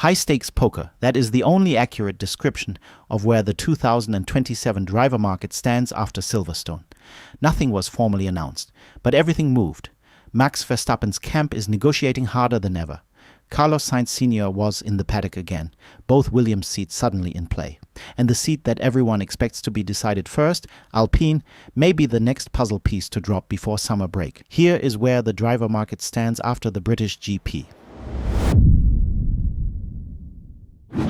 High-stakes poker, that is the only accurate description of where the 2027 driver market stands after Silverstone. Nothing was formally announced, but everything moved. Max Verstappen's camp is negotiating harder than ever. Sainz Sr. was in the paddock again, both Williams' seats suddenly in play. And the seat that everyone expects to be decided first, Alpine, may be the next puzzle piece to drop before summer break. Here is where the driver market stands after the British GP.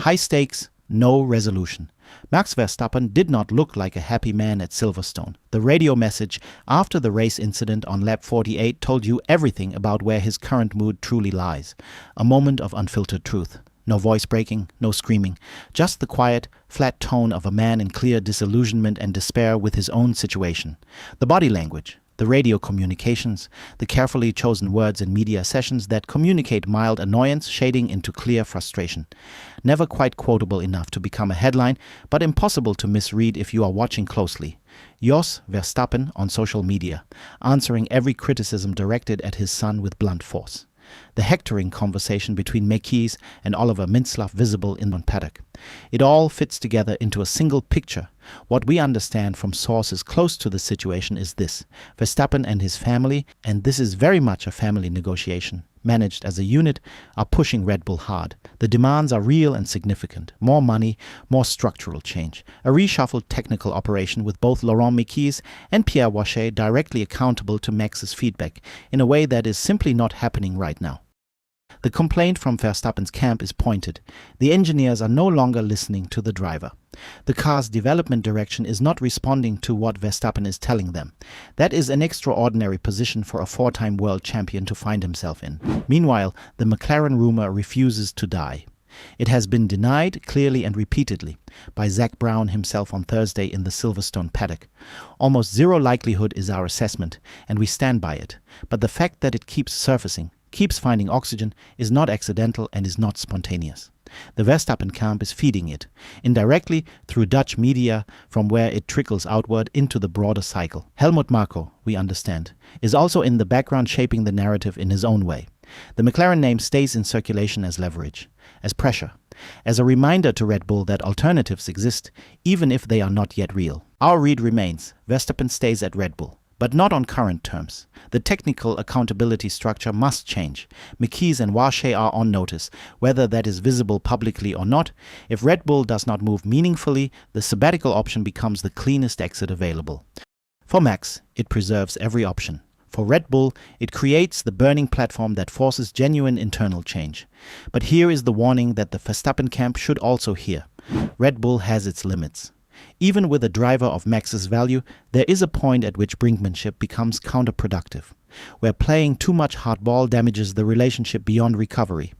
High stakes, no resolution. Max Verstappen did not look like a happy man at Silverstone. The radio message after the race incident on lap 48 told you everything about where his current mood truly lies. A moment of unfiltered truth. No voice breaking, no screaming. Just the quiet, flat tone of a man in clear disillusionment and despair with his own situation. The body language, the radio communications, the carefully chosen words in media sessions that communicate mild annoyance shading into clear frustration. Never quite quotable enough to become a headline, but impossible to misread if you are watching closely. Jos Verstappen on social media, answering every criticism directed at his son with blunt force. The hectoring conversation between Mekis and Oliver Mintzlaff visible in the paddock. It all fits together into a single picture. What we understand from sources close to the situation is this: Verstappen and his family, and this is very much a family negotiation, managed as a unit, are pushing Red Bull hard. The demands are real and significant. More money, more structural change. A reshuffled technical operation with both Laurent Mekies and Pierre Wache directly accountable to Max's feedback in a way that is simply not happening right now. The complaint from Verstappen's camp is pointed. The engineers are no longer listening to the driver. The car's development direction is not responding to what Verstappen is telling them. That is an extraordinary position for a four-time world champion to find himself in. Meanwhile, the McLaren rumour refuses to die. It has been denied clearly and repeatedly by Zac Brown himself on Thursday in the Silverstone paddock. Almost zero likelihood is our assessment, and we stand by it. But the fact that it keeps surfacing, keeps finding oxygen, is not accidental and is not spontaneous. The Verstappen camp is feeding it, indirectly through Dutch media, from where it trickles outward into the broader cycle. Helmut Marko, we understand, is also in the background shaping the narrative in his own way. The McLaren name stays in circulation as leverage, as pressure, as a reminder to Red Bull that alternatives exist, even if they are not yet real. Our read remains: Verstappen stays at Red Bull, but not on current terms. The technical accountability structure must change. Mekies and Wache are on notice, whether that is visible publicly or not. If Red Bull does not move meaningfully, the sabbatical option becomes the cleanest exit available. For Max, it preserves every option. For Red Bull, it creates the burning platform that forces genuine internal change. But here is the warning that the Verstappen camp should also hear. Red Bull has its limits. Even with a driver of Max's value, there is a point at which brinkmanship becomes counterproductive, where playing too much hardball damages the relationship beyond recovery.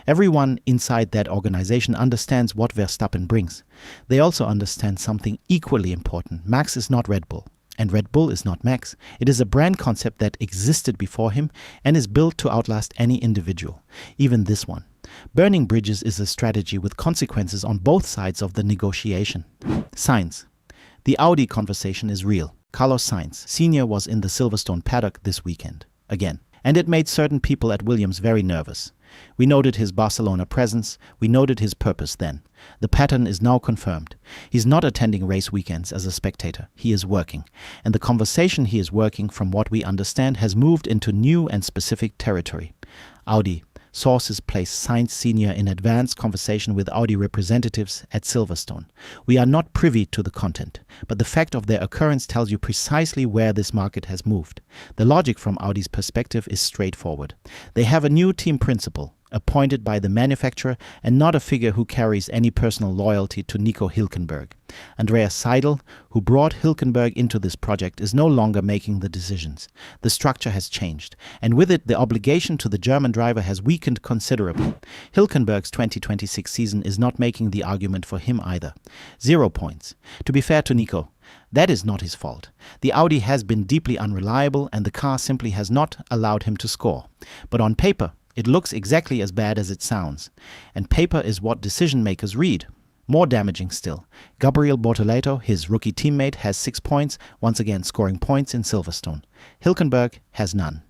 Everyone inside that organization understands what Verstappen brings. They also understand something equally important: Max is not Red Bull, and Red Bull is not Max. It is a brand concept that existed before him and is built to outlast any individual, even this one. Burning bridges is a strategy with consequences on both sides of the negotiation. Sainz. The Audi conversation is real. Sainz Sr. was in the Silverstone paddock this weekend, again. And it made certain people at Williams very nervous. We noted his Barcelona presence, we noted his purpose then. The pattern is now confirmed. He's not attending race weekends as a spectator, he is working. And the conversation he is working, from what we understand, has moved into new and specific territory. Audi. Sources place Sainz Sr. in advanced conversation with Audi representatives at Silverstone. We are not privy to the content, but the fact of their occurrence tells you precisely where this market has moved. The logic from Audi's perspective is straightforward. They have a new team principal, appointed by the manufacturer, and not a figure who carries any personal loyalty to Nico Hulkenberg. Andreas Seidel, who brought Hulkenberg into this project, is no longer making the decisions. The structure has changed, and with it the obligation to the German driver has weakened considerably. Hulkenberg's 2026 season is not making the argument for him either. 0 points. To be fair to Nico, that is not his fault. The Audi has been deeply unreliable and the car simply has not allowed him to score. But on paper, it looks exactly as bad as it sounds. And paper is what decision makers read. More damaging still, Gabriel Bortoleto, his rookie teammate, has 6 points, once again scoring points in Silverstone. Hulkenberg has none.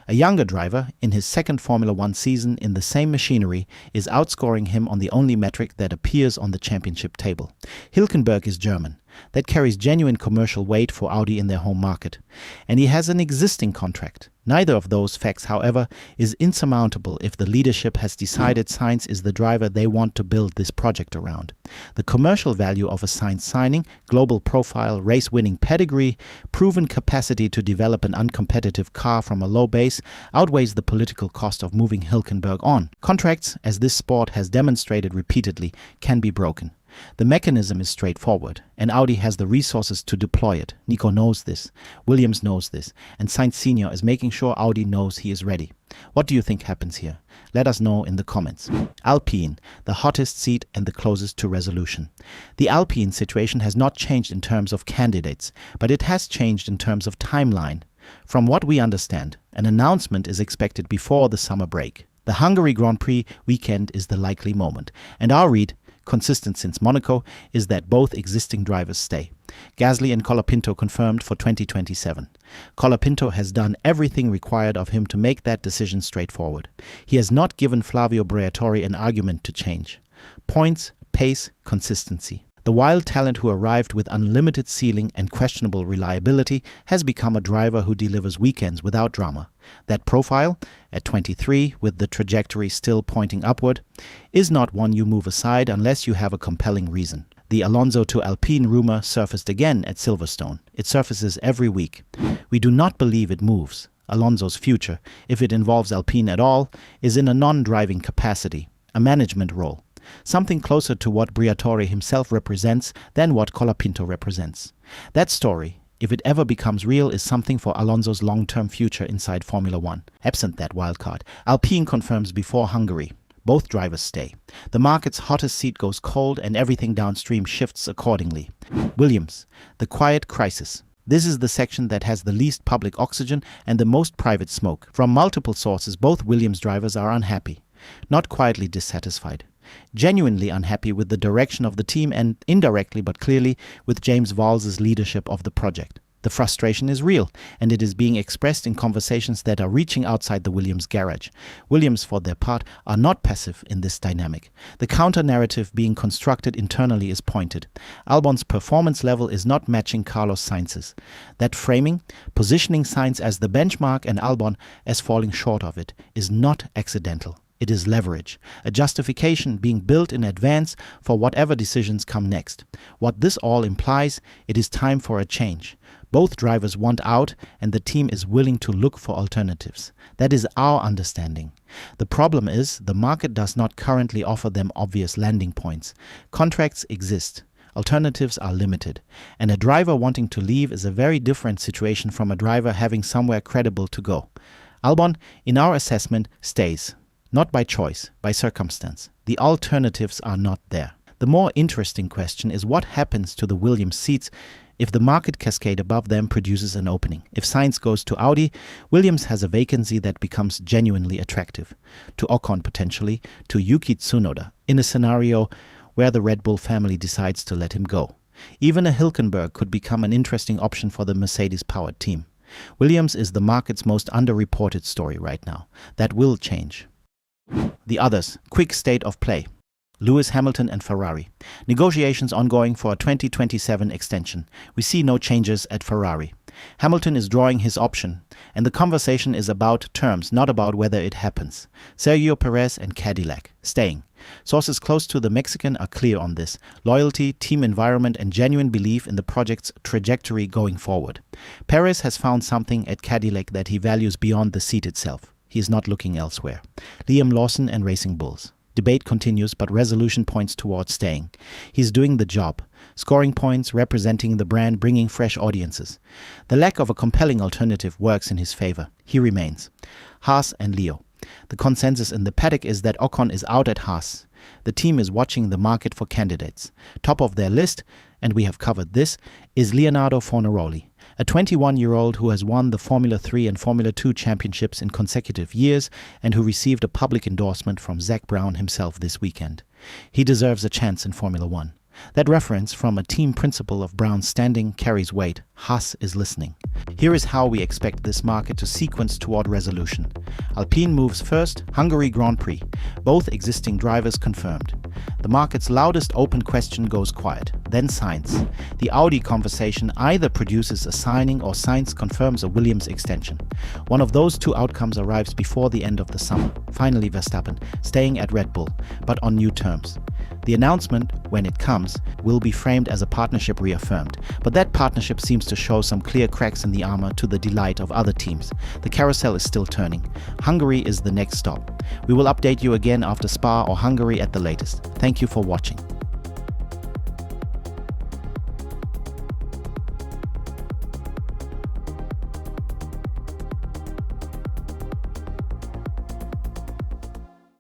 A younger driver, in his second Formula One season in the same machinery, is outscoring him on the only metric that appears on the championship table. Hulkenberg is German. That carries genuine commercial weight for Audi in their home market. And he has an existing contract. Neither of those facts, however, is insurmountable if the leadership has decided Sainz is the driver they want to build this project around. The commercial value of a Sainz signing, global profile, race-winning pedigree, proven capacity to develop an uncompetitive car from a low base outweighs the political cost of moving Hulkenberg on. Contracts, as this sport has demonstrated repeatedly, can be broken. The mechanism is straightforward, and Audi has the resources to deploy it. Nico knows this, Williams knows this, and Sainz Sr. is making sure Audi knows he is ready. What do you think happens here? Let us know in the comments. Alpine, the hottest seat and the closest to resolution. The Alpine situation has not changed in terms of candidates, but it has changed in terms of timeline. From what we understand, an announcement is expected before the summer break. The Hungary Grand Prix weekend is the likely moment, and our read, consistent since Monaco, is that both existing drivers stay. Gasly and Colapinto confirmed for 2027. Colapinto has done everything required of him to make that decision straightforward. He has not given Flavio Briatore an argument to change. Points, pace, consistency. The wild talent who arrived with unlimited ceiling and questionable reliability has become a driver who delivers weekends without drama. That profile, at 23, with the trajectory still pointing upward, is not one you move aside unless you have a compelling reason. The Alonso to Alpine rumor surfaced again at Silverstone. It surfaces every week. We do not believe it moves. Alonso's future, if it involves Alpine at all, is in a non-driving capacity, a management role. Something closer to what Briatore himself represents than what Colapinto represents. That story, if it ever becomes real, is something for Alonso's long-term future inside Formula One. Absent that wildcard, Alpine confirms before Hungary. Both drivers stay. The market's hottest seat goes cold and everything downstream shifts accordingly. Williams, the quiet crisis. This is the section that has the least public oxygen and the most private smoke. From multiple sources, both Williams drivers are unhappy. Not quietly dissatisfied. Genuinely unhappy with the direction of the team and indirectly but clearly with James Vowles' leadership of the project. The frustration is real, and it is being expressed in conversations that are reaching outside the Williams garage. Williams, for their part, are not passive in this dynamic. The counter-narrative being constructed internally is pointed. Albon's performance level is not matching Carlos Sainz's. That framing, positioning Sainz as the benchmark and Albon as falling short of it, is not accidental. It is leverage, a justification being built in advance for whatever decisions come next. What this all implies, it is time for a change. Both drivers want out and the team is willing to look for alternatives. That is our understanding. The problem is the market does not currently offer them obvious landing points. Contracts exist. Alternatives are limited. And a driver wanting to leave is a very different situation from a driver having somewhere credible to go. Albon, in our assessment, stays. Not by choice, by circumstance. The alternatives are not there. The more interesting question is what happens to the Williams seats if the market cascade above them produces an opening. If Sainz goes to Audi, Williams has a vacancy that becomes genuinely attractive. To Ocon potentially, to Yuki Tsunoda, in a scenario where the Red Bull family decides to let him go. Even a Hulkenberg could become an interesting option for the Mercedes-powered team. Williams is the market's most underreported story right now. That will change. The others, quick state of play. Lewis Hamilton and Ferrari. Negotiations ongoing for a 2027 extension. We see no changes at Ferrari. Hamilton is drawing his option, and the conversation is about terms, not about whether it happens. Sergio Perez and Cadillac, staying. Sources close to the Mexican are clear on this. Loyalty, team environment, and genuine belief in the project's trajectory going forward. Perez has found something at Cadillac that he values beyond the seat itself. He is not looking elsewhere. Liam Lawson and Racing Bulls. Debate continues, but resolution points towards staying. He's doing the job. Scoring points, representing the brand, bringing fresh audiences. The lack of a compelling alternative works in his favor. He remains. Haas and Leo. The consensus in the paddock is that Ocon is out at Haas. The team is watching the market for candidates. Top of their list, and we have covered this, is Leonardo Fornaroli, a 21-year-old who has won the Formula 3 and Formula 2 championships in consecutive years and who received a public endorsement from Zac Brown himself this weekend. He deserves a chance in Formula 1. That reference from a team principle of Brown's standing carries weight. Haas is listening. Here is how we expect this market to sequence toward resolution. Alpine moves first, Hungary Grand Prix. Both existing drivers confirmed. The market's loudest open question goes quiet. Then Sainz. The Audi conversation either produces a signing or Sainz confirms a Williams extension. One of those two outcomes arrives before the end of the summer. Finally Verstappen, staying at Red Bull, but on new terms. The announcement, when it comes, will be framed as a partnership reaffirmed, but that partnership seems to show some clear cracks in the armor to the delight of other teams. The carousel is still turning. Hungary is the next stop. We will update you again after Spa or Hungary at the latest. Thank you for watching.